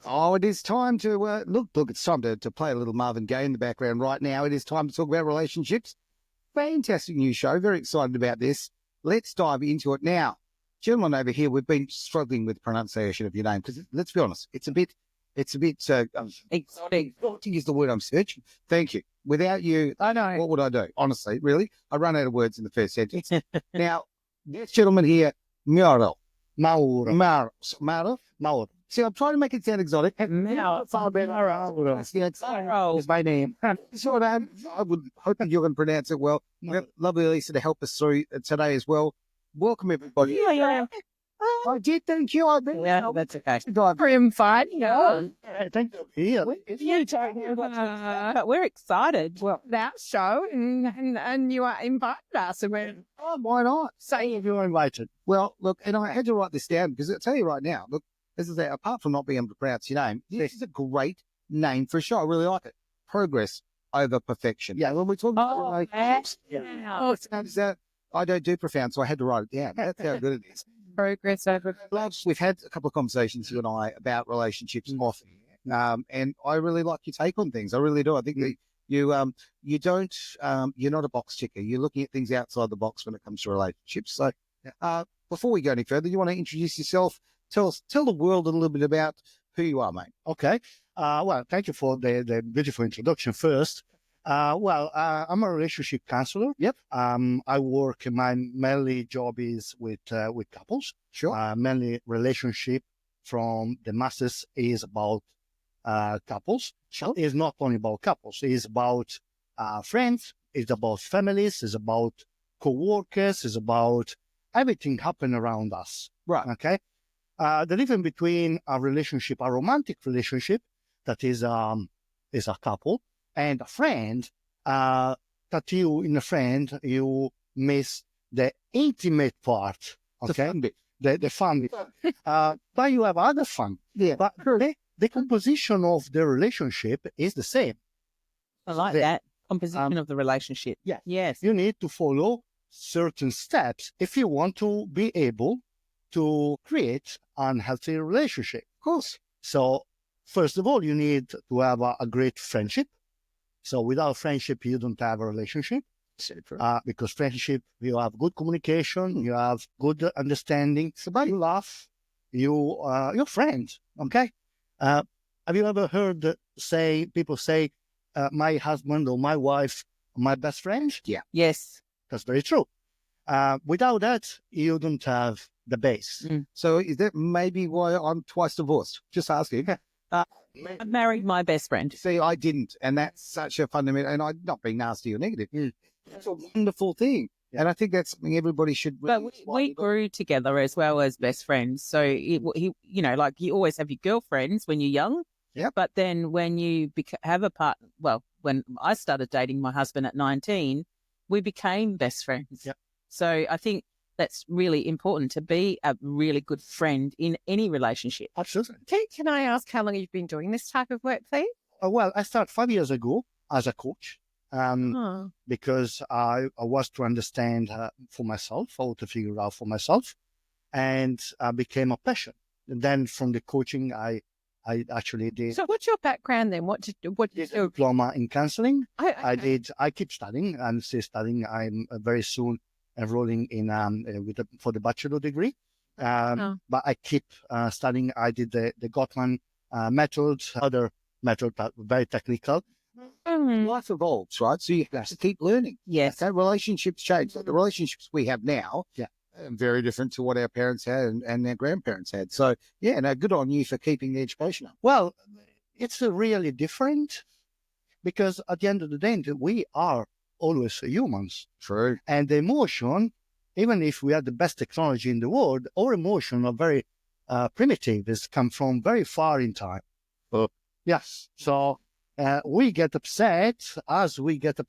Oh, it is time to look. It's time to play a little Marvin Gaye in the background right now. It is time to talk about relationships. Fantastic new show. Very excited about this. Let's dive into it now. Gentlemen over here, we've been struggling with pronunciation of your name because let's be honest, it's a bit exotic. Exotic is the word I'm searching. Thank you. Without you, I know what would I do? Honestly, really, I run out of words in the first sentence. Now, this gentleman here, Mauro. See, I'm trying to make it sound exotic. Mauro is my name. So I would hope that you can pronounce it well. We have lovely Lisa to help us through today as well. Welcome, everybody. Yeah. I did, thank you. That's okay. I'm fine. Thank you. We're excited. Well, that show, and you invited us. And we're Why not? saying If you're invited. Well, look, and I had to write this down because I'll tell you right now, look, as I say, apart from not being able to pronounce your name, this is a great name for a show. I really like it. Progress over perfection. Yeah, when we talk about relationships, I don't do profound, so I had to write it down. That's how good it is. progress over. We've had a couple of conversations, you and I, about relationships often, and I really like your take on things. I really do. I think that you don't, you're not a box ticker. You're looking at things outside the box when it comes to relationships. So, before we go any further, you want to introduce yourself? Tell the world a little bit about who you are, mate. Okay. Well, thank you for the beautiful introduction first. I'm a relationship counselor. Yep. I work, my mainly job is with couples. Sure. Mainly relationship from the masses is about couples. Sure. It's not only about couples. It's about friends. It's about families. It's about co-workers. It's about everything happening around us. Right. Okay. The difference between a relationship, a romantic relationship, that is a couple, and a friend, that in a friend, you miss the intimate part, okay? The fun bit. But you have other fun. Yeah. But the composition of the relationship is the same. I like that. Composition of the relationship. Yeah. Yes. You need to follow certain steps if you want to be able to create an healthy relationship. Of course. So, first of all, you need to have a great friendship. So without friendship, you don't have a relationship. Because friendship, you have good communication, you have good understanding. So you laugh, you're friends. Okay. Have you ever heard people say, my husband or my wife, my best friend? Yeah. Yes. That's very true. Without that, you don't have the base. So is that maybe why I'm twice divorced? Just asking. I married my best friend. See, I didn't, and that's such a fundamental, and I'm not being nasty or negative. That's a wonderful thing. And I think that's something everybody should. But we grew together as well as best friends. So he, like you always have your girlfriends when you're young. Yeah. But then when you have a partner, well, when I started dating my husband at 19, we became best friends. Yep. So I think that's really important, to be a really good friend in any relationship. Absolutely. Can I ask how long you've been doing this type of work, please? Well, I started 5 years ago as a coach. Because I was to understand for myself, how to figure it out for myself, and became a passion. And then from the coaching, I actually did. So what's your background then? What did you do? Diploma in counseling. Okay. I keep studying. I'm still studying. I'm very soon enrolling in for the bachelor degree. But I keep studying. I did the Gottman method, other method that were very technical. Life evolves, right? So you have to keep learning. Yes. Okay? Relationships change. The relationships we have now are very different to what our parents had and their grandparents had. So, good on you for keeping the education up. Well, it's really different because at the end of the day, we are always humans. True. And the emotion, even if we have the best technology in the world, our emotion are very primitive. It's come from very far in time. Yes. So we get upset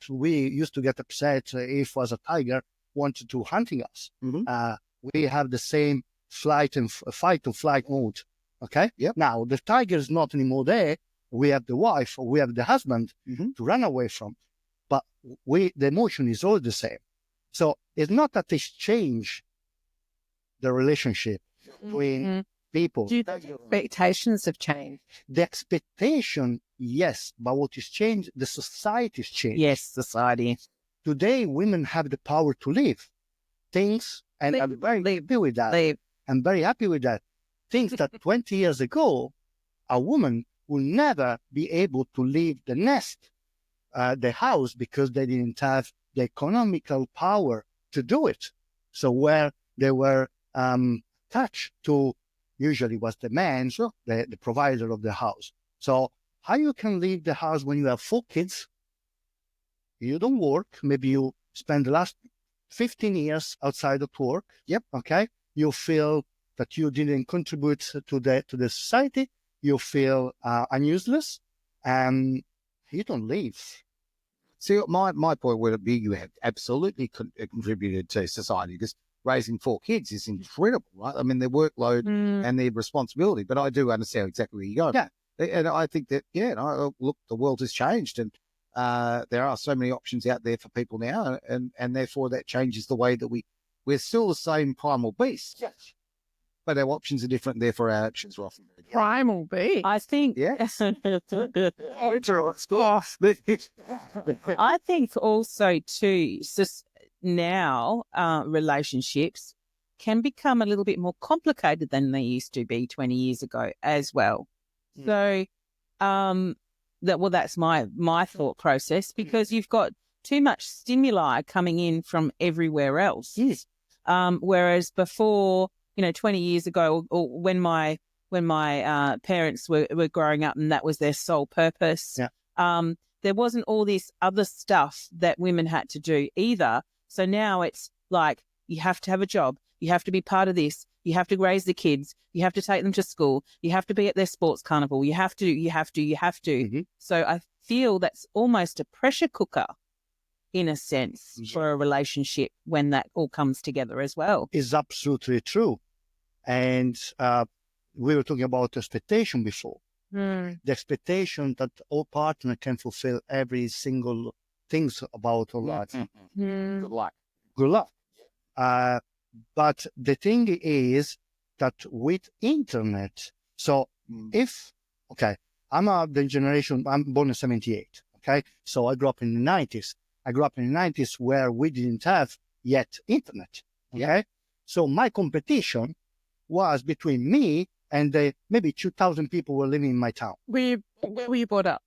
we used to get upset if was a tiger wanted to hunting us. We have the same fight and flight mode. Okay. Yep. Now the tiger is not anymore there. We have the wife or we have the husband to run away from, but the emotion is all the same. So it's not that they change the relationship between people. Do you think expectations have changed? The expectation, yes, but what is changed, the society's changed. Yes, society. Today, women have the power to leave things, and I'm very happy with that. Leave. I'm very happy with that. Things that 20 years ago, a woman will never be able to leave the nest, the house, because they didn't have the economical power to do it. So where they were attached to, usually was the man, the provider of the house. So how you can leave the house when you have 4 kids? You don't work. Maybe you spend the last 15 years outside of work. Yep. Okay. You feel that you didn't contribute to the society. You feel useless, and you don't leave. See, my point would be you have absolutely contributed to society, because raising 4 kids is incredible, right? I mean, their workload and their responsibility, but I do understand exactly where you're going. Yeah. And I think that, look, the world has changed, and there are so many options out there for people now, and therefore that changes the way that we're still the same primal beasts. Yes. But our options are different, therefore our actions are often very different. Primal beast. I think. Yes. I think also too, now relationships can become a little bit more complicated than they used to be 20 years ago as well. So that's my thought process, because you've got too much stimuli coming in from everywhere else. Yes. Whereas before, 20 years ago, or when my parents were growing up and that was their sole purpose, there wasn't all this other stuff that women had to do either. So now it's like, you have to have a job, you have to be part of this, you have to raise the kids, you have to take them to school, you have to be at their sports carnival, you have to. Mm-hmm. So I feel that's almost a pressure cooker, in a sense, for a relationship when that all comes together as well. Is absolutely true. And we were talking about expectation before. The expectation that all partner can fulfill every single things about our life. Good luck. Good luck. But the thing is that with internet, so I'm the generation, I'm born in 78. Okay. So I grew up in the 90s. I grew up in the 90s where we didn't have yet internet. Okay. So my competition was between me and maybe 2,000 people were living in my town. Where were you brought up?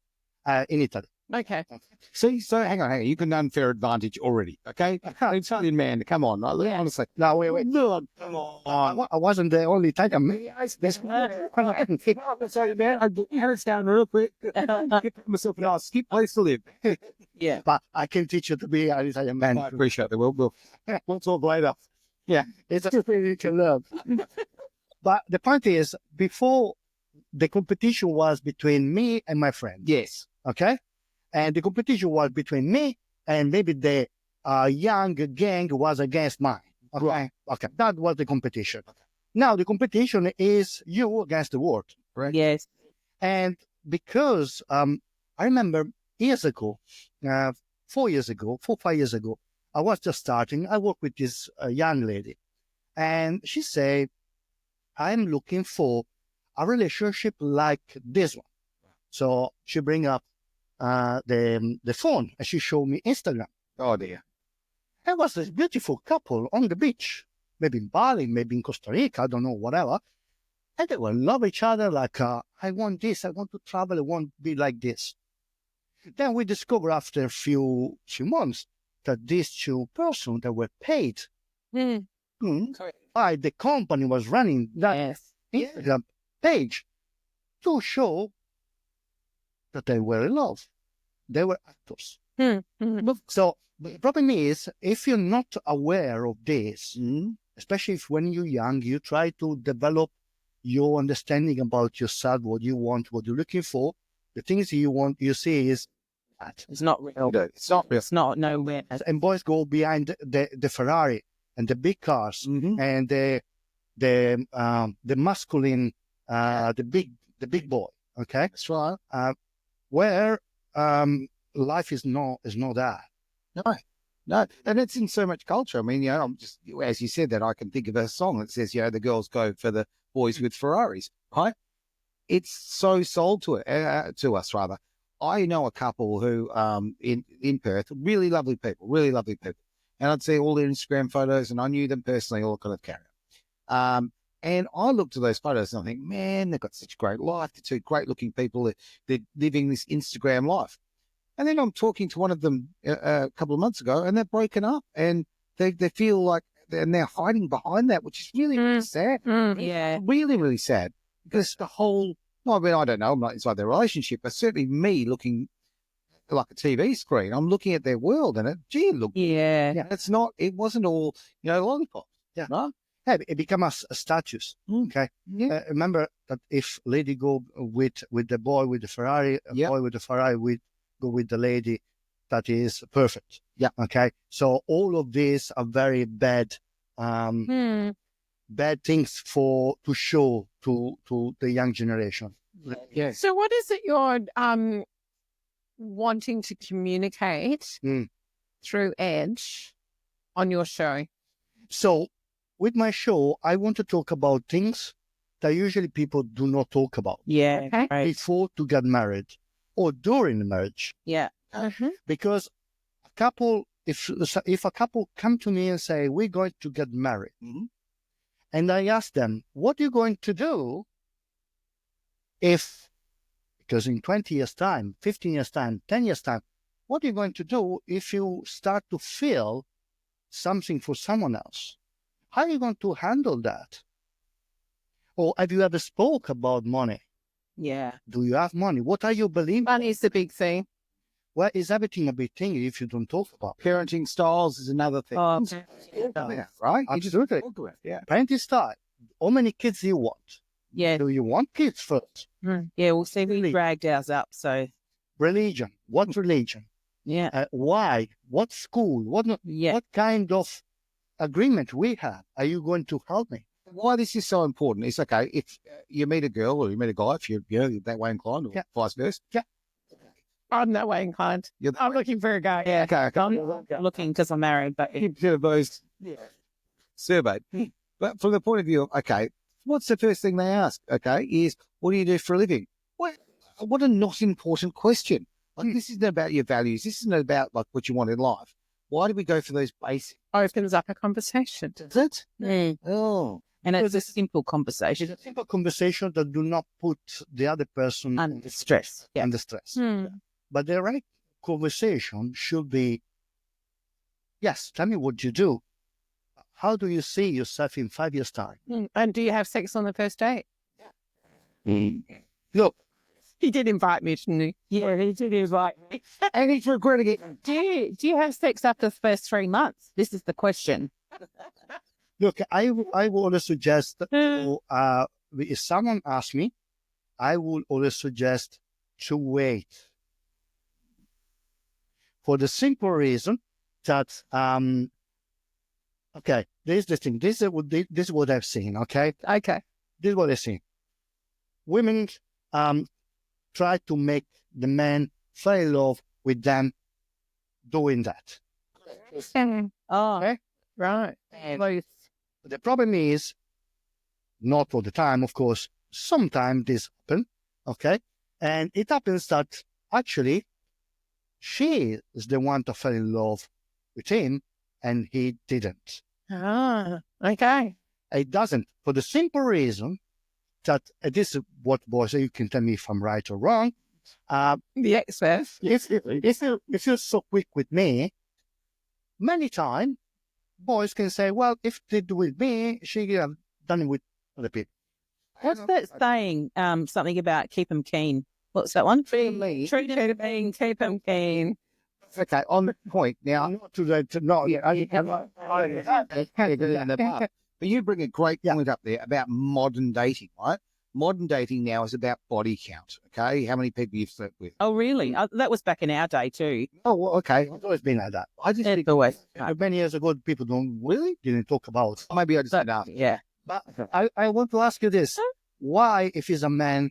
In Italy. Okay. See, so hang on. You can unfair advantage already, okay? Italian man, come on. Honestly. No, wait. No, come on. I wasn't the only Italian man. Sorry, man. I had it down real quick. Get myself a skip place to live. Yeah. But I can teach you to be an Italian man. I appreciate that. We'll talk later. Yeah, it's a thing you can learn. But the point is, before, the competition was between me and my friend. Yes. Okay? And the competition was between me and maybe the young gang was against mine. Okay? Right. Okay, that was the competition. Now the competition is you against the world, right? Yes. And because I remember years ago, 4 years ago, 5 years ago, I was just starting. I worked with this young lady, and she said, I'm looking for a relationship like this one. So she bring up the phone and she showed me Instagram. Oh, dear. It was this beautiful couple on the beach, maybe in Bali, maybe in Costa Rica, I don't know, whatever. And they will love each other like, I want this, I want to travel, I want to be like this. Then we discover after a few months that these two persons that were paid by the company was running that Instagram page to show that they were in love. They were actors. So the problem is, if you're not aware of this, especially if when you're young, you try to develop your understanding about yourself, what you want, what you're looking for, the things you want, you see is that. It's not real. It's not real. It's not nowhere. And boys go behind the Ferrari and the big cars and the masculine, the big boy. Okay, That's right. where life is not that. No, and it's in so much culture. I mean, I'm just, as you said that, I can think of a song that says, the girls go for the boys with Ferraris, right? It's so sold to us rather. I know a couple who in Perth, really lovely people, and I'd see all their Instagram photos, and I knew them personally, all kind of carry on. And I looked at those photos and I think, man, they've got such a great life. They're two great looking people. They're living this Instagram life. And then I'm talking to one of them a couple of months ago, and they're broken up, and they feel like they're now hiding behind that, which is really, really sad. Yeah. Really, really sad. Because the whole, I mean, I don't know, I'm not inside their relationship, but certainly me looking like a TV screen, I'm looking at their world and it wasn't all, lollipops. Yeah. No? Yeah, it becomes a status. Okay. Yeah. Remember that if lady go with the boy with the Ferrari, boy with the Ferrari go with the lady that is perfect. Yeah. Okay. So all of these are very bad, bad things to show to the young generation. Yeah. So what is it you're wanting to communicate through Edge on your show? So with my show, I want to talk about things that usually people do not talk about. Yeah. Okay. Right. Before to get married or during the marriage. Yeah. Because a couple, if a couple come to me and say, we're going to get married, and I ask them, what are you going to do because in 20 years time, 15 years time, 10 years time, what are you going to do if you start to feel something for someone else? How are you going to handle that? Or have you ever spoke about money? Yeah. Do you have money? What are you believing? Money is the big thing. Well, is everything a big thing if you don't talk about it? Parenting styles is another thing. Yeah, Right? absolutely. Yeah. Parenting style. How many kids do you want? Yeah. Do you want kids first? Yeah. Well, see, we dragged ours up. So, Religion. What religion? yeah. Why? What school? What kind of agreement we have? Are you going to help me? Why this is so important is, okay, if you meet a girl or you meet a guy, if you're that way inclined, or vice versa. Yeah. I'm that way inclined. I'm looking for a guy. Yeah. Okay. I'm looking because I'm married, but Those surveyed. But from the point of view of, okay, what's the first thing they ask? Okay, is what do you do for a living? What a not important question. Like, this isn't about your values. This isn't about like what you want in life. Why do we go for those basic? Opens up a conversation. Does it? Oh. and it's a simple conversation. It's a simple conversation that do not put the other person Under stress. Yeah. under stress. But the right conversation should be, yes, tell me what you do. How do you see yourself in 5 years' time? And do you have sex on the first date? Look, He did invite me, didn't he? Yeah, he did invite me. And he's regretting it. Do you have sex after the first 3 months? This is the question. look, I would always suggest, if someone asks me, I would always suggest to wait. For the simple reason that, okay, there's the thing. This is what I've seen, okay? Okay. This is what I've seen. Women try to make the man fall in love with them doing that. Oh, Okay? Right. both. The problem is, not all the time, of course, sometimes this happens, okay? And it happens that actually she is the one to fall in love with him and he didn't. Ah, okay. It doesn't, for the simple reason that this is what boys say. You can tell me if I'm right or wrong. The expert. If you're so quick with me, many times boys can say, "Well, if they do with me, she have done it with other people." What's that saying? Something about keep 'em keen. What's that one? Treat him keen, keep him keen. Okay, on the point now. But you bring a great point up there about modern dating, right? Modern dating now is about body count. Okay, how many people you've slept with? Oh, really? That was back in our day too. Oh, well, okay. It's always been like that. I just think Always. Many years ago, people didn't talk about. maybe I just didn't ask. Yeah. But I want to ask you this: why, if he's a man,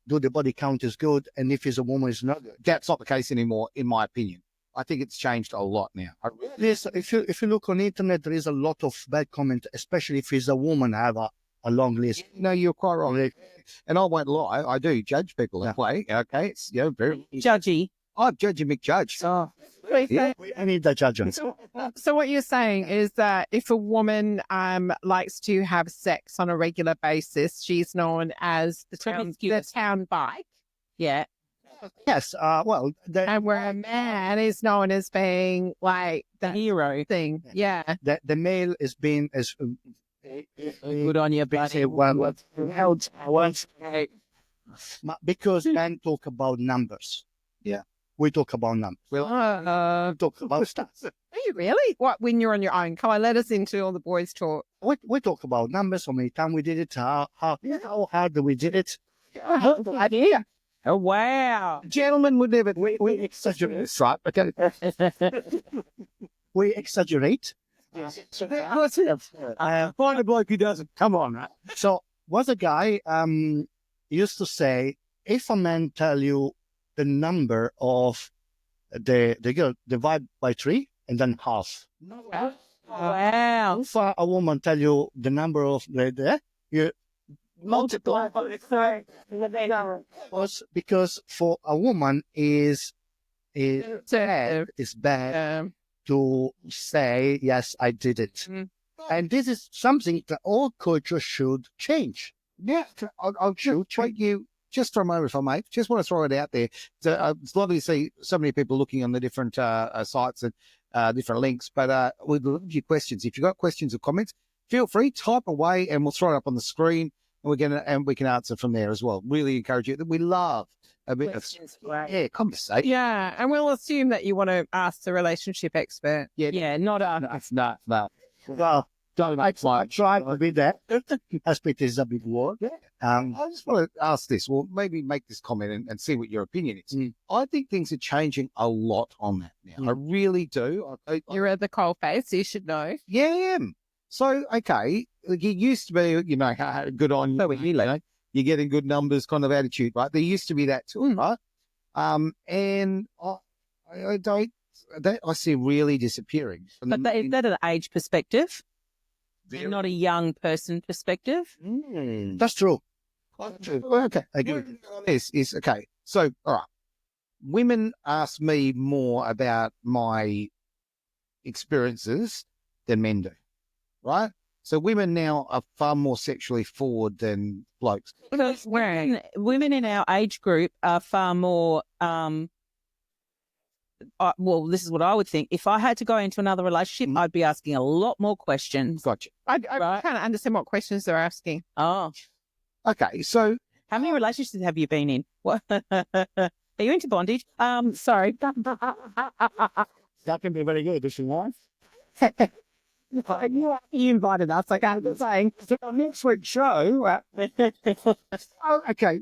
do the body count is good, and if he's a woman, is not good? That's not the case anymore, in my opinion. I think it's changed a lot now. Yes, if you look on the internet, there is a lot of bad comment, especially if he's a woman have a a long list. No, you're quite right. And I won't lie, I do judge people that way. Okay, it's very Judgy. I'm judging McJudge. Oh. Yeah. I need the judgment. So what you're saying is that if a woman likes to have sex on a regular basis, she's known as the town bike. Yeah. Yes. Well, And where a man is known as being like The hero. thing. Yeah. the male is being as Good on you, buddy. because men talk about numbers. Yeah. We talk about numbers. Well, Talk about stats. Are you really? What, when you're on your own? Come on, let us into all the boys' talk. We talk about numbers. How many times we did it? How hard we did it? Idea. Oh, wow. gentlemen would never. We exaggerate. Right. Okay. We exaggerate. Find a bloke who doesn't. Come on, right? So was a guy used to say, if a man tell you the number of the girl, divide by 3 and then half. Wow. If a woman tell you the number of you multiply by 3. Because for a woman is bad to say, yes, I did it. And this is something that all cultures should change. Yeah, I'll treat you just for a moment, if I may. Just want to throw it out there. It's lovely to see so many people looking on the different sites and different links. But we'd love your questions. If you've got questions or comments, feel free, type away, and we'll throw it up on the screen, and we can answer from there as well. Really encourage you. We love a bit of conversation. Yeah, and we'll assume that you want to ask the relationship expert. Yeah, not us. No. Well, I try to be there. Aspect is a big word. I just want to ask this, well, maybe make this comment and see what your opinion is. I think things are changing a lot on that now. I really do. You're at the coalface, you should know. Yeah, I am. So, okay, like it used to be, good on you, you're getting good numbers kind of attitude, right? There used to be that too, right? And I don't, that I see really disappearing. But is that an age perspective? Not a young person perspective? That's true. Okay, I agree. Is okay. So, all right. Women ask me more about my experiences than men do, right? So women now are far more sexually forward than blokes. Because women in our age group are far more, well, this is what I would think. If I had to go into another relationship, I'd be asking a lot more questions. Gotcha. I can't understand what questions they're asking. Oh. Okay, so how many relationships have you been in? What? Are you into bondage? Sorry. That can be very good if you want. You invited us, like I was saying. So next week's show. Okay.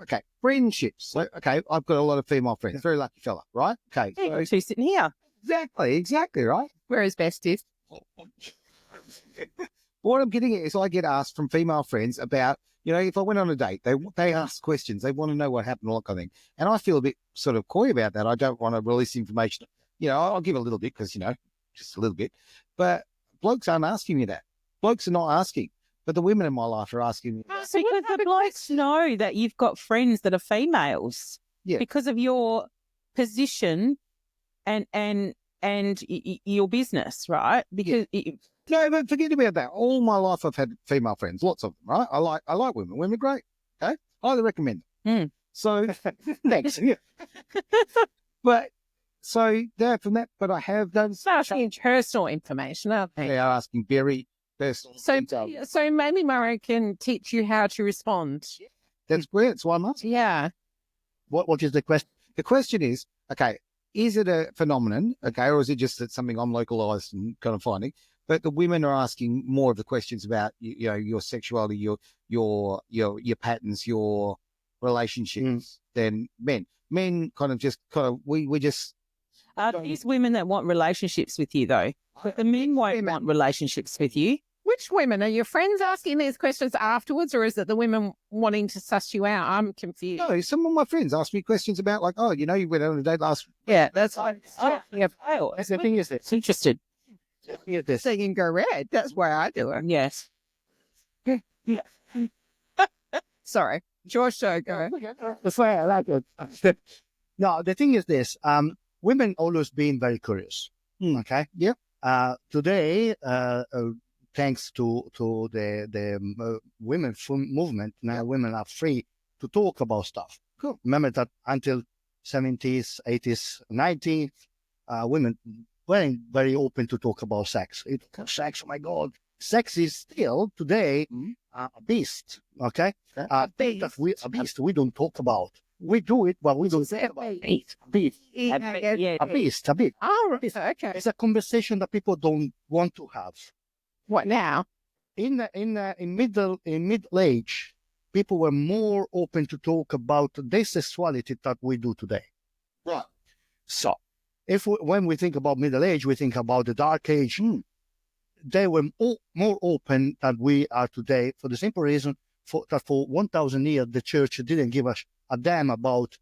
Okay. Friendships. So, okay, I've got a lot of female friends. Very lucky fella, right? Okay. So, two sitting here. Exactly, right? We're as besties. What I'm getting at is I get asked from female friends about, if I went on a date, they ask questions. They want to know what happened, all that kind of thing. And I feel a bit sort of coy about that. I don't want to release information. I'll give a little bit because, just a little bit. But blokes aren't asking me that. Blokes are not asking. But the women in my life are asking me. Because the blokes know that you've got friends that are females. Yeah. Because of your position and your business, right? Because no, but forget about that. All my life I've had female friends, lots of them, right? I like women. Women are great. Okay. Highly recommend them. So thanks. Yeah. But so that from that, but I have done asking personal information, aren't they? They are asking very personal. So maybe Murray can teach you how to respond. That's great. That's why I'm asking. Yeah. What is the question? The question is, okay, is it a phenomenon, okay, or is it just that something I'm localized and kind of finding? But the women are asking more of the questions about your sexuality, your patterns, your relationships than men. Men we just. These women that want relationships with you though, but the men won't want relationships with you. Which women? Are your friends asking these questions afterwards, or is it the women wanting to suss you out? I'm confused. No, some of my friends ask me questions about like, you went on a date last. Yeah, that's That's the thing is it's interested. so you can go red. That's why I do it. Yes. Sorry, your show, go. That's why I like it. No, the thing is this: women always been very curious. Okay. Yeah. Today, thanks to the women movement, now women are free to talk about stuff. Cool. Remember that until 70s, 80s, 90s, women weren't very open to talk about sex. Sex, oh my God. Sex is still today a beast. Okay, a beast we don't talk about. We do it, but we don't say about it. A beast. A beast. Oh, okay. It's a conversation that people don't want to have. What now? In middle age, people were more open to talk about their sexuality that we do today. Right. So, when we think about middle age, we think about the dark age. They were more open than we are today, for the simple reason that for 1,000 years the church didn't give us a damn about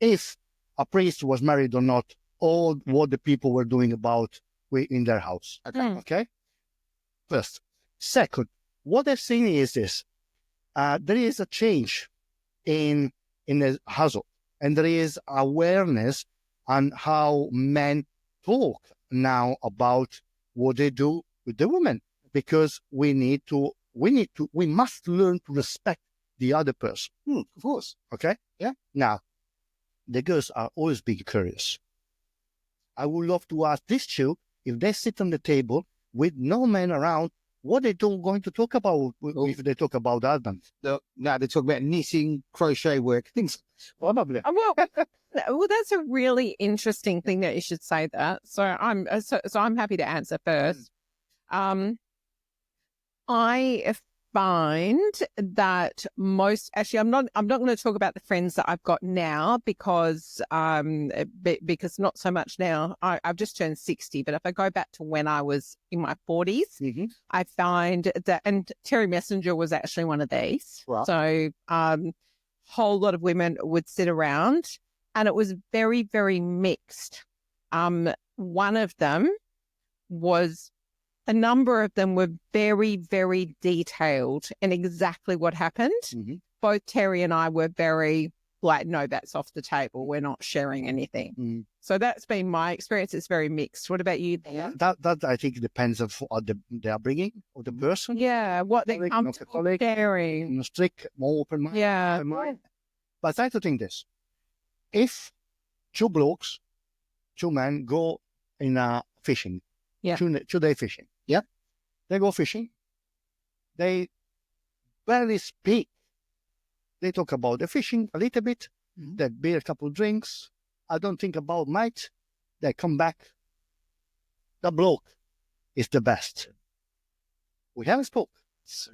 if a priest was married or not, or what the people were doing about in their house. Okay. First, second, what I've seen is this: there is a change in the household, and there is awareness on how men talk now about what they do with the women, because we must learn to respect the other person. Of course. Okay? Yeah. Now, the girls are always being curious. I would love to ask these two, if they sit on the table with no man around, what they going to talk about if they talk about husbands? No, they talk about knitting, crochet work, things. Probably. Well, that's a really interesting thing that you should say that. So I'm happy to answer first. I find that actually I'm not going to talk about the friends that I've got now because not so much now. I've just turned 60, but if I go back to when I was in my 40s, I find that, and Terry Messenger was actually one of these. Right. So whole lot of women would sit around and it was very, very mixed. One of them was, a number of them were very, very detailed in exactly what happened. Both Terry and I were very like, no, that's off the table. We're not sharing anything. So that's been my experience. It's very mixed. What about you, Dan? That I think depends on the upbringing of the person. Yeah, what they come to sharing. Strict, more open mind. Yeah. Open mind. But I have to think this: if two men go in fishing, two-day fishing. Yeah. They go fishing. They barely speak. They talk about the fishing a little bit. They beer a couple of drinks. I don't think about mate. They come back. The bloke is the best. We haven't spoke.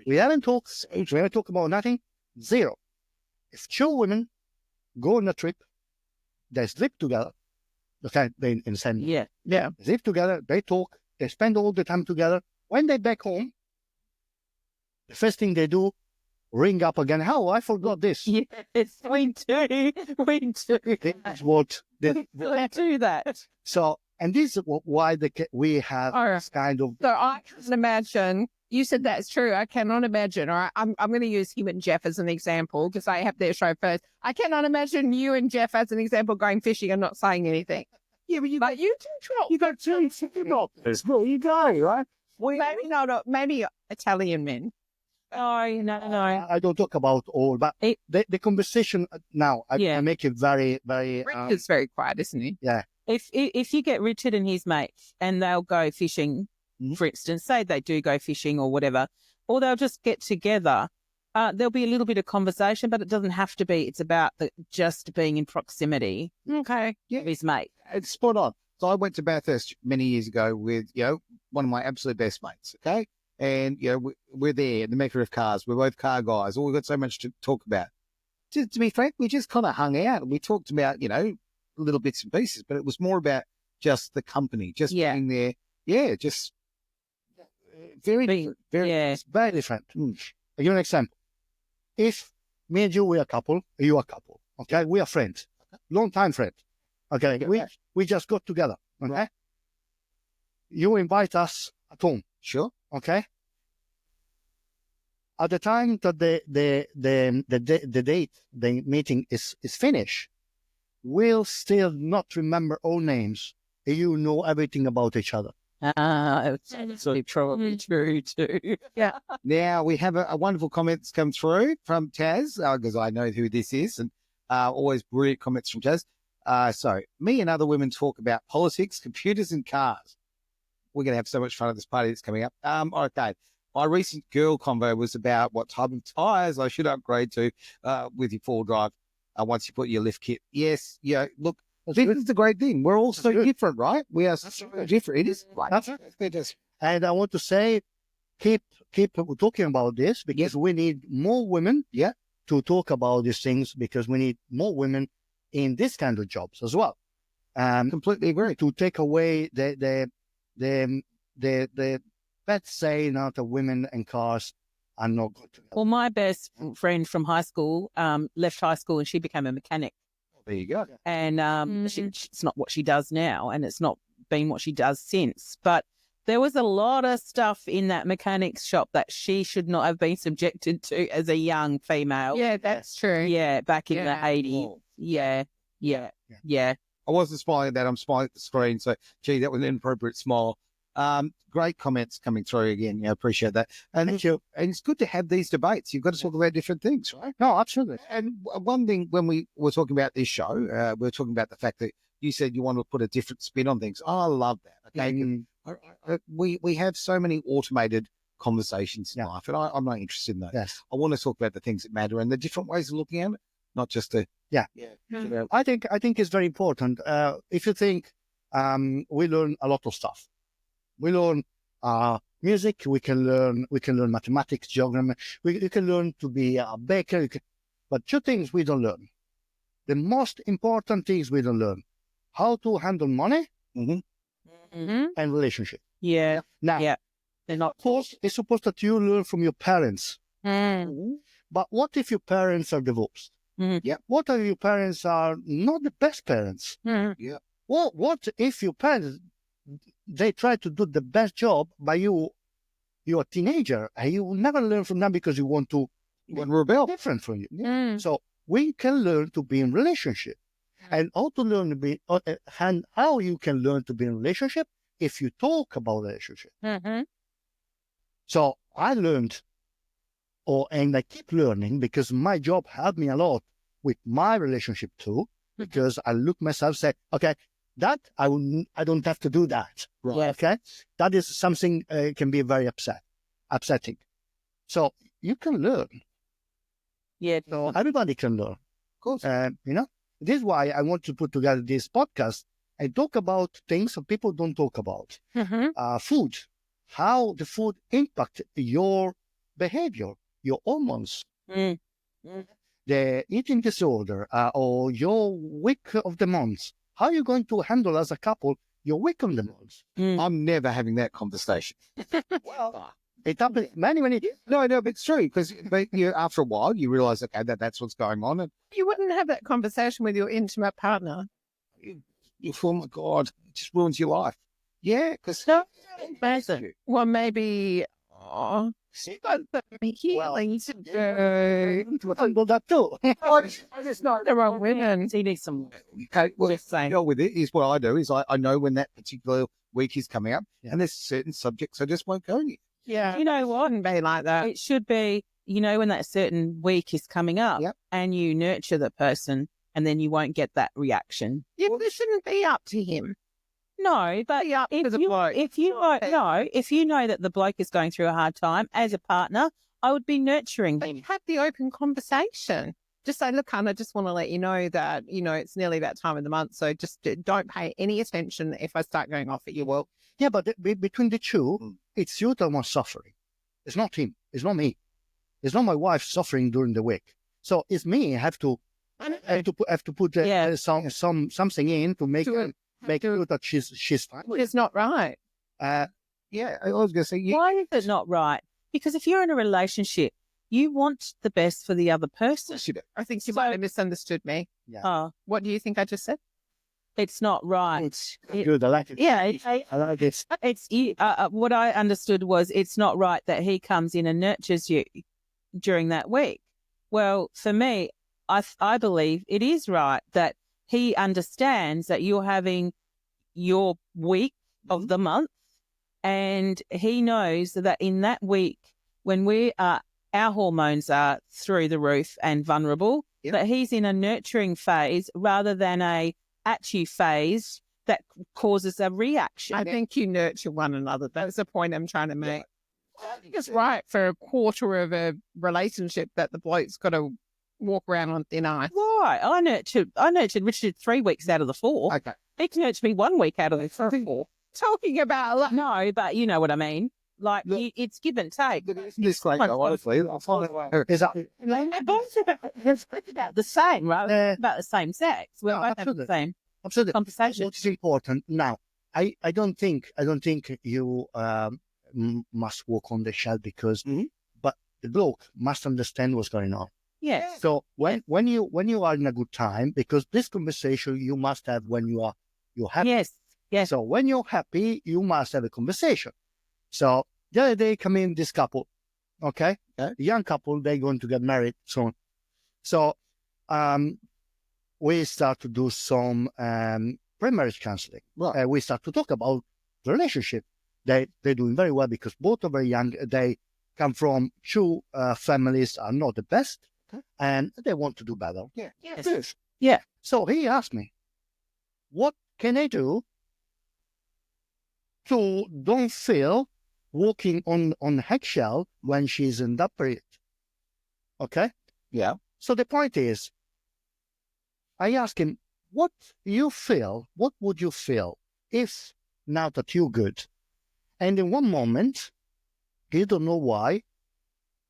We haven't talked. We haven't talked about nothing. Zero. If two women go on a trip, they sleep together. Okay, they in the same. Yeah. They live together. They talk. They spend all the time together. When they back home, the first thing they do, ring up again. How I forgot this. Yes, we do. We do. This is what We do that. So, and this is why we have this kind of. So I can imagine. You said that's true. I cannot imagine. All right, I'm going to use him and Jeff as an example because I have their show first. I cannot imagine you and Jeff as an example going fishing and not saying anything. Yeah, but you do. You got two doctors. Well, you go, right? Maybe not. Maybe Italian men. Oh, no. I don't talk about all, but the conversation now, I make it very, very. Richard's very quiet, isn't he? Yeah. If you get Richard and his mates and they'll go fishing, for instance, say they do go fishing or whatever, or they'll just get together, there'll be a little bit of conversation, but it doesn't have to be. It's about just being in proximity. Okay. Of his mate. It's spot on. So I went to Bathurst many years ago with, one of my absolute best mates, okay? And, we're there in the mecca of cars. We're both car guys. We've got so much to talk about. To be frank, we just kind of hung out and we talked about, little bits and pieces, but it was more about just the company, just being there. Yeah, just very different. It's very different. I'll give you an example. If me and you, we're a couple, you are a couple, okay? We are friends, long time friends, okay? We just got together, okay? Right. You invite us at home, sure, okay? at the time that the meeting is finished, we'll still not remember all names. You know everything about each other. It's probably true too. Yeah. Now we have a wonderful comments come through from Taz, because I know who this is, and always brilliant comments from Taz. So me and other women talk about politics, computers, and cars. We're going to have so much fun at this party that's coming up. Okay. My recent girl convo was about what type of tires I should upgrade to with your four drive once you put your lift kit. Yes, yeah. Look, this is the great thing. We're all so different, right? We are so different. It is like fantastic. And I want to say, keep talking about this because we need more women, to talk about these things because we need more women in this kind of jobs as well. Completely agree. To take away the bad saying out of women and cars are not good. Well, my best friend from high school left high school and she became a mechanic. There you go. And it's not what she does now, and it's not been what she does since. But there was a lot of stuff in that mechanic's shop that she should not have been subjected to as a young female. Yeah, that's true. Yeah, back in the 80s. Yeah. I wasn't smiling at that. I'm smiling at the screen. So, gee, that was an inappropriate smile. Great comments coming through again. Yeah, appreciate that. And it's good to have these debates. You've got to talk about different things, right? No, absolutely. And one thing, when we were talking about this show, we were talking about the fact that you said you want to put a different spin on things. Oh, I love that. Okay. We have so many automated conversations in life, and I'm not interested in those. Yes. I want to talk about the things that matter and the different ways of looking at it, not just the I think it's very important. If you think we learn a lot of stuff. We learn music. We can learn mathematics, geography. We can learn to be a baker. But two things we don't learn. The most important things we don't learn: how to handle money and relationship. Yeah. Now, they're not. of course, it's supposed that you learn from your parents. But what if your parents are divorced? What if your parents are not the best parents? Well, what if your parents, they try to do the best job, but you're a teenager and you will never learn from them because you want to rebel different from you. So we can learn to be in relationship, and how to learn to be, and how you can learn to be in relationship if you talk about relationship. So I learned, and I keep learning because my job helped me a lot with my relationship too, because I look myself, say, okay, that I don't have to do that. Right. Okay. That is something can be very upsetting. So you can learn. Yeah. So everybody can learn. Of course. This is why I want to put together this podcast and talk about things that people don't talk about. Food, how the food impact your behavior, your hormones, the eating disorder, or your week of the month. How are you going to handle as a couple your week of the month? I'm never having that conversation. Well, it happens many years. No, but it's true because after a while you realize, okay, that's what's going on, and You wouldn't have that conversation with your intimate partner. you feel, oh my God, it just ruins your life. Yeah, because No, well, maybe. She's got some healing to do. Well, that too. I just know The wrong women. He needs some. Okay, well, Just saying. go with it is what I do is I know when that particular week is coming up, and there's certain subjects I just won't go near. Yeah. You know what? Wouldn't be like that. It should be, when that certain week is coming up and you nurture the person and then you won't get that reaction. Yeah, but it shouldn't be up to him. No, but if you know that the bloke is going through a hard time as a partner, I would be nurturing him. Have the open conversation. Just say, look, hon, I just want to let you know that, it's nearly that time of the month. So just don't pay any attention if I start going off at you. Well, Yeah, but between the two, it's you that was suffering. It's not him. It's not me. It's not my wife suffering during the week. So it's me. I have to put something in to make sure that she's fine. it's not right. I was going to say, Why is it not right? Because if you're in a relationship, you want the best for the other person. I think you might have misunderstood me. Oh, What do you think I just said? it's not right. It's good. I like it. Yeah, I like it. it's what I understood was it's not right that he comes in and nurtures you. during that week. Well, for me, I believe it is right that he understands that you're having your week of the month, and he knows that in that week when our hormones are through the roof and vulnerable, that he's in a nurturing phase rather than a at you phase that causes a reaction. I think you nurture one another. That's the point I'm trying to make. I think it's right for a quarter of a relationship that the bloke's got to walk around on thin ice. Right. I nurtured Richard 3 weeks out of the 4. Okay. He nurtured me 1 week out of the 4. Talking about No, but you know what I mean. Like, it's give and take. This great, honestly. Is that They're both about the same, right? About the same sex. We're both having the same absolutely conversation. what is important now? I don't think you must walk on the shell because, but the bloke must understand what's going on. Yes. So when you are in a good time, because this conversation you must have when you're happy. Yes. So when you're happy, you must have a conversation. So the other day come in this couple, okay? Young couple, they're going to get married soon. So we start to do some pre-marriage counseling. Right. We start to talk about the relationship. They're doing very well because both are very young. They come from two families are not the best, and they want to do better. Yeah. Yes. Yeah. So he asked me, what can I do to don't feel walking on eggshell when she's in that period? Okay? Yeah. So the point is, I asked him, what would you feel if now that you're good? And in one moment, you don't know why,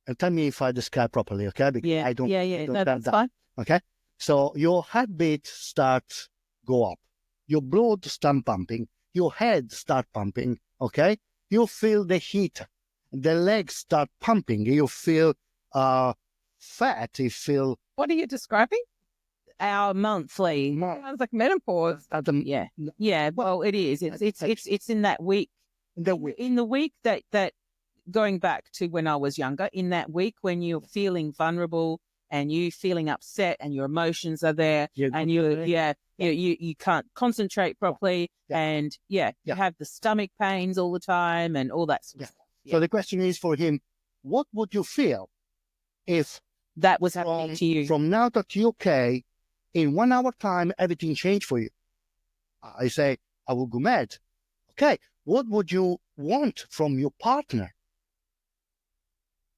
and tell me if I describe properly, okay? Because I don't. No, that's fine. Okay? So your heartbeat starts go up. Your blood start pumping. Your head start pumping, okay? You feel the heat. The legs start pumping. You feel fat. You feel... What are you describing? Our monthly. Sounds like menopause. Yeah. Well, it is. It's in that week. In the week that going back to when I was younger, in that week when you're feeling vulnerable and you feeling upset and your emotions are there and you can't concentrate properly and you have the stomach pains all the time and all that sort of stuff. So the question is for him, what would you feel if that was happening to you? From now that you're okay, in 1 hour time, everything changed for you. I say, I will go mad. Okay, what would you want from your partner?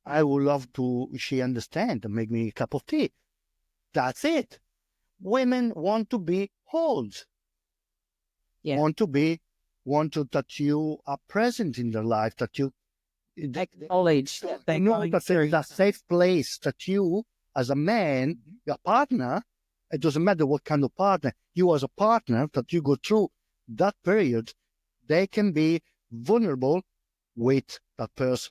I would love to, she understand and make me a cup of tea. That's it. Women want to be held. Want that you are present in their life, that you acknowledge that there is a safe place that you, as a man, your partner, it doesn't matter what kind of partner, you as a partner, that you go through that period, they can be vulnerable with that person.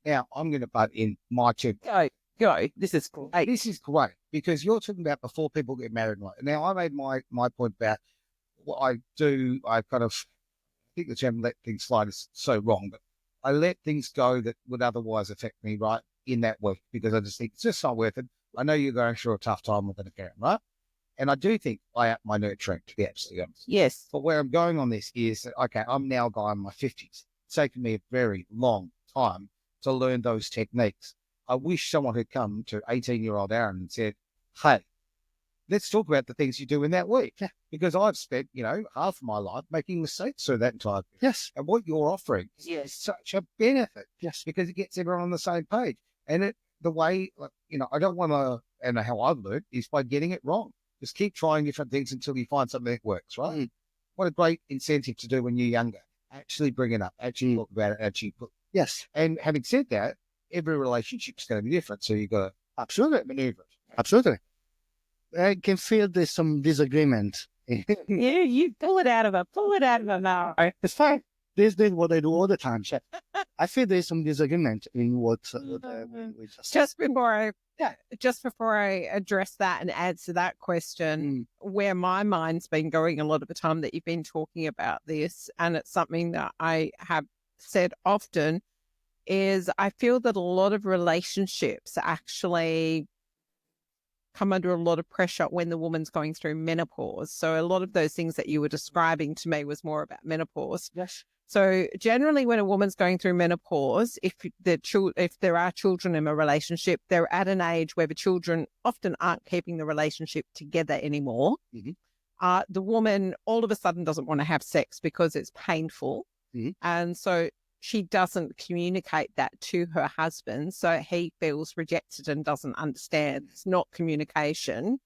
Now, I'm going to butt in my two. Go. This is cool. Hey, this is great because you're talking about before people get married. Now, I made my point about what I do. I think the term let things slide is so wrong, but I let things go that would otherwise affect me right in that week because I just think it's just not worth it. I know you're going through a tough time with an account, right? And I do think I up my nurturing, to be absolutely honest. Yes. But where I'm going on this is, okay, I'm now a guy in my 50s. It's taken me a very long time to learn those techniques. I wish someone had come to 18-year-old Aaron and said, hey, let's talk about the things you do in that week. Yeah. Because I've spent, half of my life making mistakes through that entire period. Yes. And what you're offering is such a benefit. Yes. Because it gets everyone on the same page. And the way, I don't want to, and how I've learned is by getting it wrong. Just keep trying different things until you find something that works, right? What a great incentive to do when you're younger. Actually bring it up, actually talk about it, actually put. Yes. And having said that, every relationship is going to be different. So you've got to absolutely maneuver it. Absolutely. I can feel there's some disagreement. You pull it out of her now. It's fine. This is what I do all the time. I feel there's some disagreement in what we just before I address that and answer that question, where my mind's been going a lot of the time that you've been talking about this, and it's something that I have said often, is I feel that a lot of relationships actually come under a lot of pressure when the woman's going through menopause. So a lot of those things that you were describing to me was more about menopause. Yes. So generally when a woman's going through menopause, if there are children in a relationship, they're at an age where the children often aren't keeping the relationship together anymore. Mm-hmm. The woman all of a sudden doesn't want to have sex because it's painful. Mm-hmm. And so she doesn't communicate that to her husband. So he feels rejected and doesn't understand. It's not communication.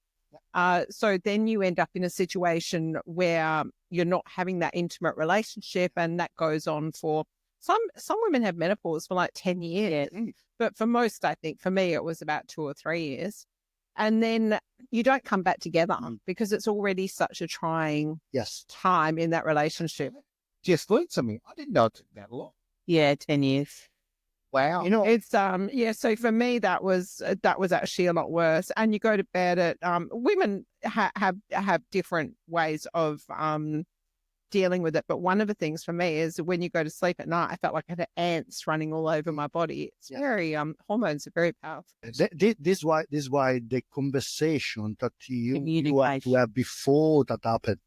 So then you end up in a situation where you're not having that intimate relationship, and that goes on for some women have menopause for like 10 years. But for most, I think for me, it was about 2 or 3 years. And then you don't come back together because it's already such a trying time in that relationship. Just learned something. I didn't know it took that long. Yeah, 10 years. Wow. You know, it's so for me that was actually a lot worse. And you go to bed at women have different ways of dealing with it, but one of the things for me is when you go to sleep at night, I felt like I had ants running all over my body. It's very hormones are very powerful. This is why the conversation that you have to have before that happens,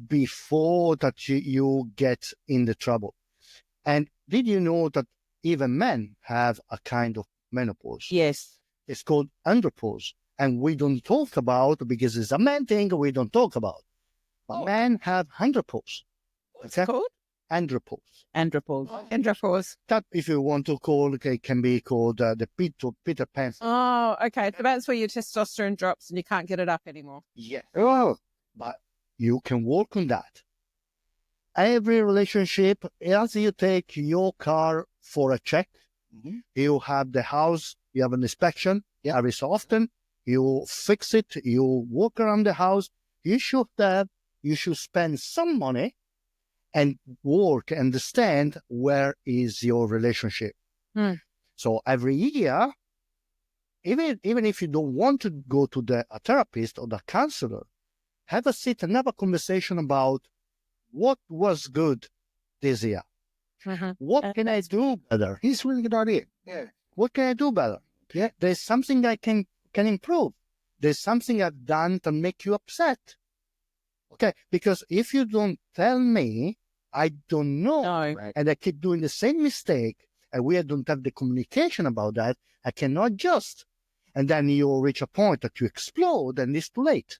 before that you get in the trouble. And did you know that even men have a kind of menopause? Yes. It's called andropause. And we don't talk about, because it's a man thing, we don't talk about. But men have andropause. What's it called? Andropause. Andropause. That, if you want to call it, can be called the Peter Pan. Oh, okay. So that's where your testosterone drops and you can't get it up anymore. Yeah. Oh, but you can work on that. Every relationship, as you take your car for a check, you have the house, you have an inspection every so often, you fix it, you walk around the house, you should spend some money and work, understand where is your relationship. So every year, even if you don't want to go to a therapist or the counselor, have a sit and have a conversation about what was good this year. What can I do better? It's a really good idea. Yeah. What can I do better? Yeah. There's something I can improve. There's something I've done to make you upset. Okay. Because if you don't tell me, I don't know. No. And I keep doing the same mistake, and we don't have the communication about that, I cannot adjust. And then you reach a point that you explode and it's too late.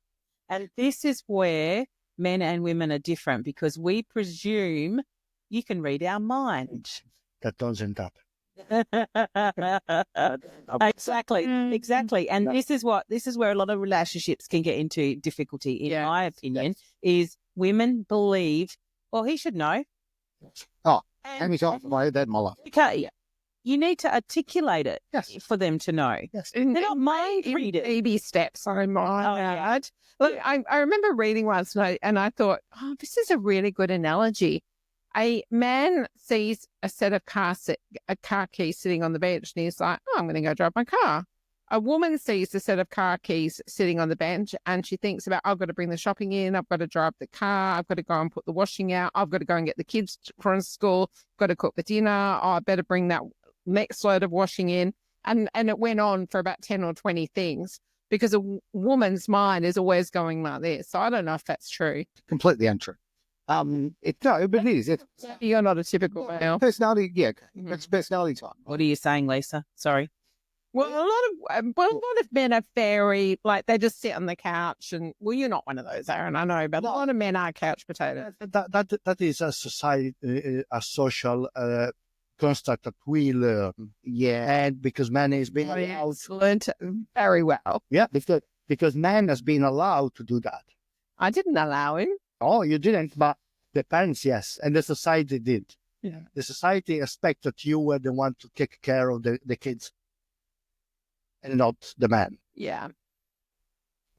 And this is where men and women are different, because we presume you can read our mind. That doesn't happen. Exactly. And this is where a lot of relationships can get into difficulty, in my opinion, is women believe, well, he should know. Oh, how many times have I heard that in my life? You need to articulate it for them to know. Yes. They're not mind readers. Baby steps, I might add. Look, I remember reading once and I thought, oh, this is a really good analogy. A man sees a set of car keys sitting on the bench and he's like, oh, I'm going to go drive my car. A woman sees a set of car keys sitting on the bench and she thinks about, I've got to bring the shopping in, I've got to drive the car, I've got to go and put the washing out, I've got to go and get the kids from school, got to cook the dinner, I better bring that next load of washing in. And it went on for about 10 or 20 things, because a woman's mind is always going like this. So I don't know if that's true. Completely untrue. But it is. You're not a typical male. Personality, that's personality type. What are you saying, Lisa? Sorry. Well, a lot of men are very, like, they just sit on the couch and, well, you're not one of those, Aaron, I know, but a lot of men are couch potatoes. That is a society, a social construct that we learn. Yeah. And because man is being allowed. Learned very well. Yeah, because man has been allowed to do that. I didn't allow him. Oh, you didn't, but the parents, yes. And the society did. Yeah. The society expects that you were the one to take care of the kids and not the man. Yeah.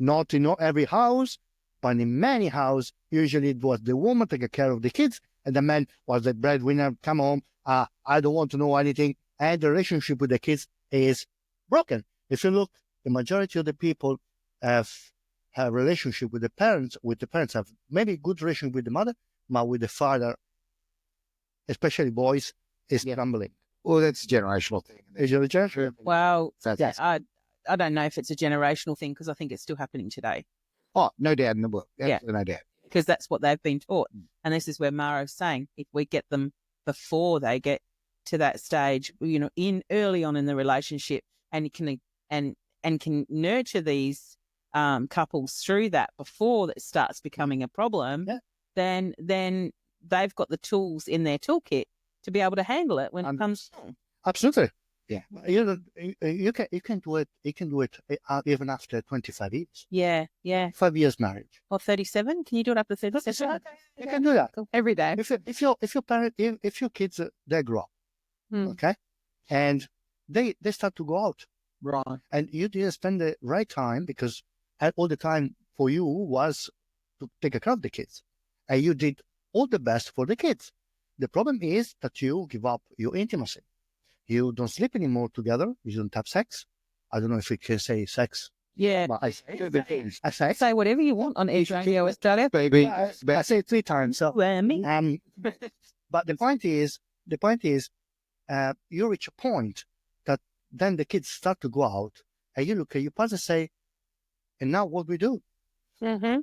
Not in every house, but in many houses, usually it was the woman taking care of the kids and the man was the breadwinner, come home, I don't want to know anything. And the relationship with the kids is broken. If you look, the majority of the people have a relationship with the parents have maybe good relationship with the mother, but with the father, especially boys, is crumbling. Well, that's a generational thing. Is it a generational? Well, Yes. I don't know if it's a generational thing because I think it's still happening today. Oh, no doubt in the world. Yeah. Absolutely no doubt. Because that's what they've been taught. And this is where Maro's saying if we get them before they get to that stage, in early on in the relationship, and you can can nurture these couples through that before it starts becoming a problem, then they've got the tools in their toolkit to be able to handle it when it comes. Absolutely. Yeah. You can do it. You can do it even after 25 years. Yeah. 5 years marriage. Or 37? Can you do it up to 37? You can do that Every day. if your kids they grow up, Hmm. okay, and they start to go out, Right. and you didn't spend the right time because all the time for you was to take care of the kids, and you did all the best for the kids. The problem is that you give up your intimacy. You don't sleep anymore together. You don't have sex. I don't know if we can say sex, Yeah. but I say Say whatever you want on Edge Radio Australia. Baby. I say it 3 times. So, but the point is, you reach a point that then the kids start to go out, and you look at your partner and say, and now what we do? Mm-hmm.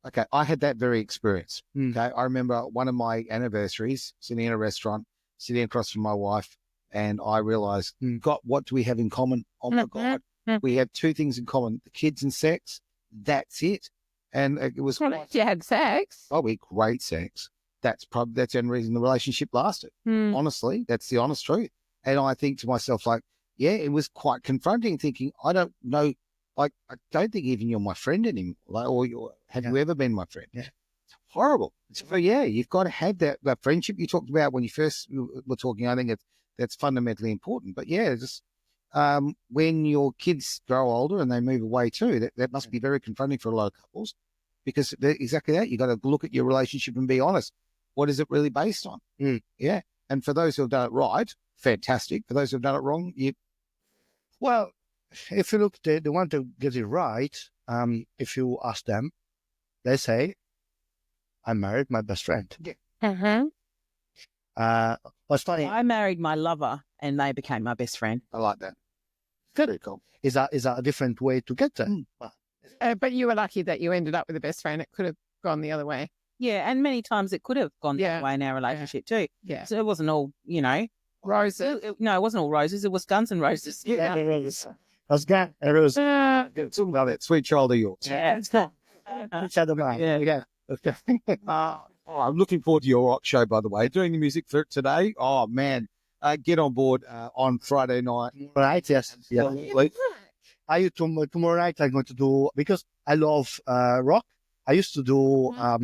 Okay, I had that very experience. Mm. Okay, I remember one of my anniversaries, sitting in a restaurant, sitting across from my wife, and I realized, God, what do we have in common? Oh my God, we have 2 things in common: the kids and sex. That's it. And it was Well, if you had sex. probably great sex. That's the only reason the relationship lasted. Honestly, that's the honest truth. And I think to myself, like, yeah, it was quite confronting, thinking, I don't know, like, I don't think even you're my friend anymore. Like, or have you ever been my friend? Yeah. It's horrible. So yeah, you've got to have that friendship you talked about when you first were talking. I think that's fundamentally important. But yeah, just when your kids grow older and they move away too, that must be very confronting for a lot of couples, because exactly that. You got to look at your relationship and be honest. What is it really based on? Yeah. And for those who have done it right, fantastic. For those who have done it wrong, Well, if you look, the one to get it right, if you ask them, they say, I married my best friend. Mm-hmm. What's funny I married my lover and they became my best friend. I like that. very cool. Is that a different way to get there? But you were lucky that you ended up with a best friend. It could have gone the other way. Yeah, and many times it could have gone that way in our relationship too. Yeah. So it wasn't all, Roses. no, it wasn't all roses. It was guns and roses. Yeah, it is. That's good. It was. Talk about that sweet child of yours. Yeah. Each other mind. Yeah. Okay. I'm looking forward to your rock show, by the way. Doing the music for today. Oh man, get on board on Friday night. Right? Yes. Yeah. Yeah. Tomorrow night I'm going to do, because I love rock. I used to do a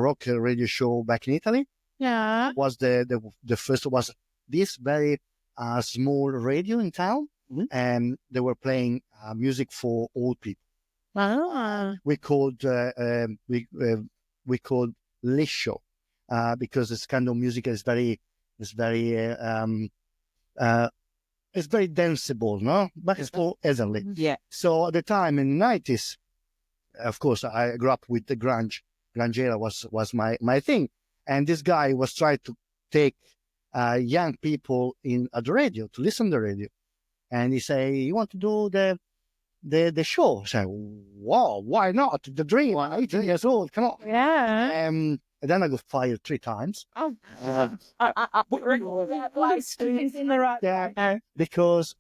rock radio show back in Italy. Yeah. Was the first was this very small radio in town, and they were playing music for old people. Wow. We called liscio because this kind of music is very danceable, no? But it's for elderly. Yeah. So at the time in the 90s, of course, I grew up with the grunge. Grunge era was my thing. And this guy was trying to take young people at the radio, to listen to the radio. And he say, you want to do the show? I say, wow, why not? The dream. I'm 18 years old. Come on. Yeah. And then I got fired 3 times. Oh. Yeah, because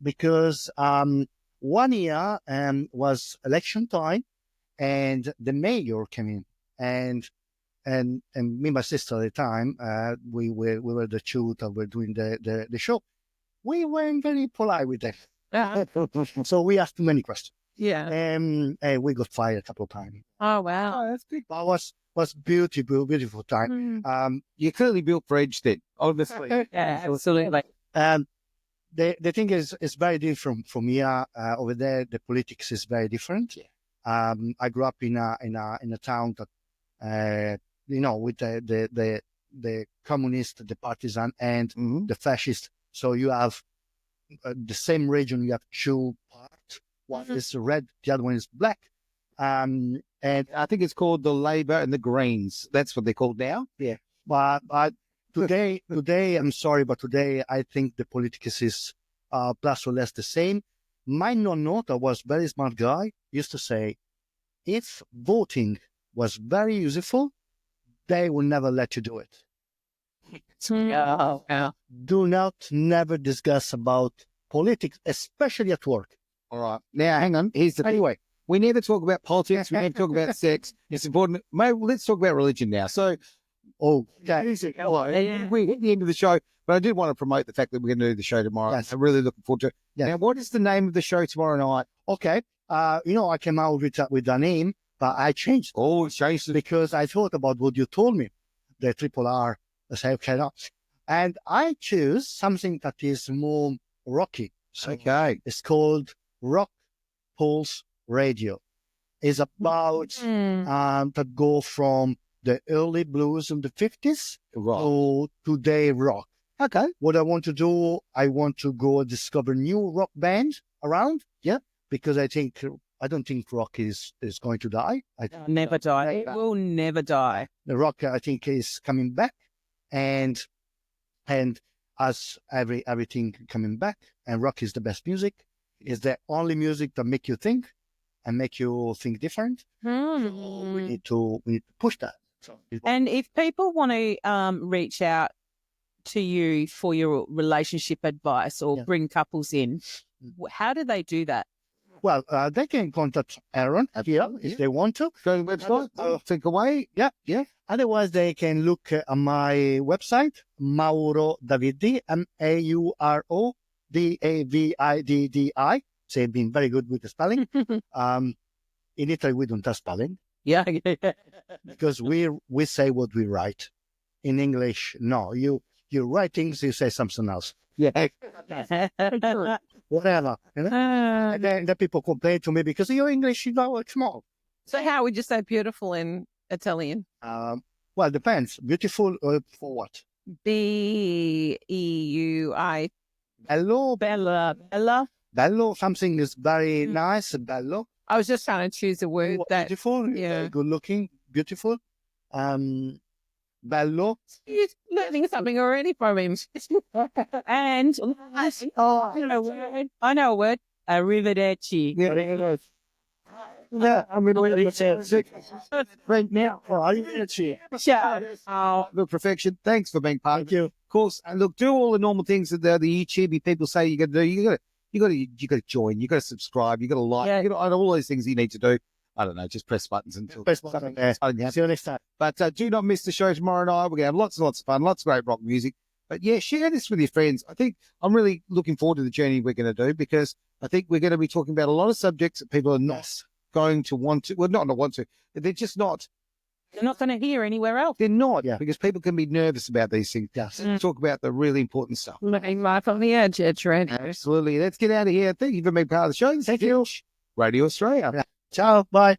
1 year was election time, and the mayor came in, and me and my sister at the time, we were the 2 that were doing the show. We weren't very polite with them. So we asked too many questions. Yeah. And we got fired a couple of times. Oh, wow. Oh, that's big. But it was beautiful time. You clearly built for Edge then, honestly. Yeah, absolutely. The thing is, it's very different from here. Over there, the politics is very different. Yeah. I grew up in a town that, with the communist, the partisan, and the fascist. So you have the same region. You have 2 parts. One is red, the other one is black. And I think it's called the Labour and the Greens. That's what they're called now. Yeah. But today, I'm sorry, but today I think the politics is plus or less the same. My nonno, that was very smart guy, used to say, if voting was very useful, they will never let you do it. Yeah. Do not never discuss about politics, especially at work. All right. Now, hang on. Here's the anyway. We never talk about politics. We never talk about sex. It's important. Mate, let's talk about religion now. So, hello. We hit the end of the show, but I did want to promote the fact that we're going to do the show tomorrow. Yes. I'm really looking forward to it. Yes. Now, what is the name of the show tomorrow night? Okay. I came out with the name, but I changed it. Oh, changed it. Because I thought about what you told me, the triple R. I say, okay, no. And I choose something that is more rocky. So Okay. it's called Rock Pulse Radio. It's about that go from the early blues in the 50s Right. to today rock. Okay. What I want to do, I want to go discover new rock bands around. Yeah. Because I don't think rock is going to die. Never die. It will never die. The rock, I think, is coming back, and as everything coming back, and rock is the best music. Is the only music that make you think and make you think different. So we need to push that. So And if people want to reach out to you for your relationship advice or bring couples in, how do they do that? well, they can contact Aaron here if they want to. Go to the website. Think away. Yeah. Otherwise, they can look at my website, Mauro Davidi, MauroDaviddi. So I've been very good with the spelling. In Italy, we don't have spelling Yeah. because we say what we write. In English, no. You write things, you say something else. Yeah. Whatever. You know? And then the people complain to me because your English is not small. So how would you say beautiful in Italian? Well, it depends. Beautiful for what? Beui. Bello, Bella. bello. Something is very nice. Bello. I was just trying to choose a word that Beautiful. yeah. Good looking. Beautiful. Bello. He's learning something already from him. And I know a word. Arrivederci. Yeah, I'm going to right now. Look, perfection. Thanks for being part of it. Of course, and look, do all the normal things that the YouTube people say you got to do. You got to join. You got to subscribe. You got to like. Yeah. You got all those things you need to do. I don't know. Just press buttons until. Press button there. See you next time. But do not miss the show tomorrow night. We're going to have lots and lots of fun, lots of great rock music. But yeah, share this with your friends. I think I'm really looking forward to the journey we're going to do because I think we're going to be talking about a lot of subjects that people are not going to want to. Well, not want to. They're just not. They're not going to hear anywhere else. They're not. Yeah. Because people can be nervous about these things. Yes. Let's talk about the really important stuff. Living life on the edge, Trent. Absolutely. Let's get out of here. Thank you for being part of the show. Thank you. Radio Australia. Ciao. Bye.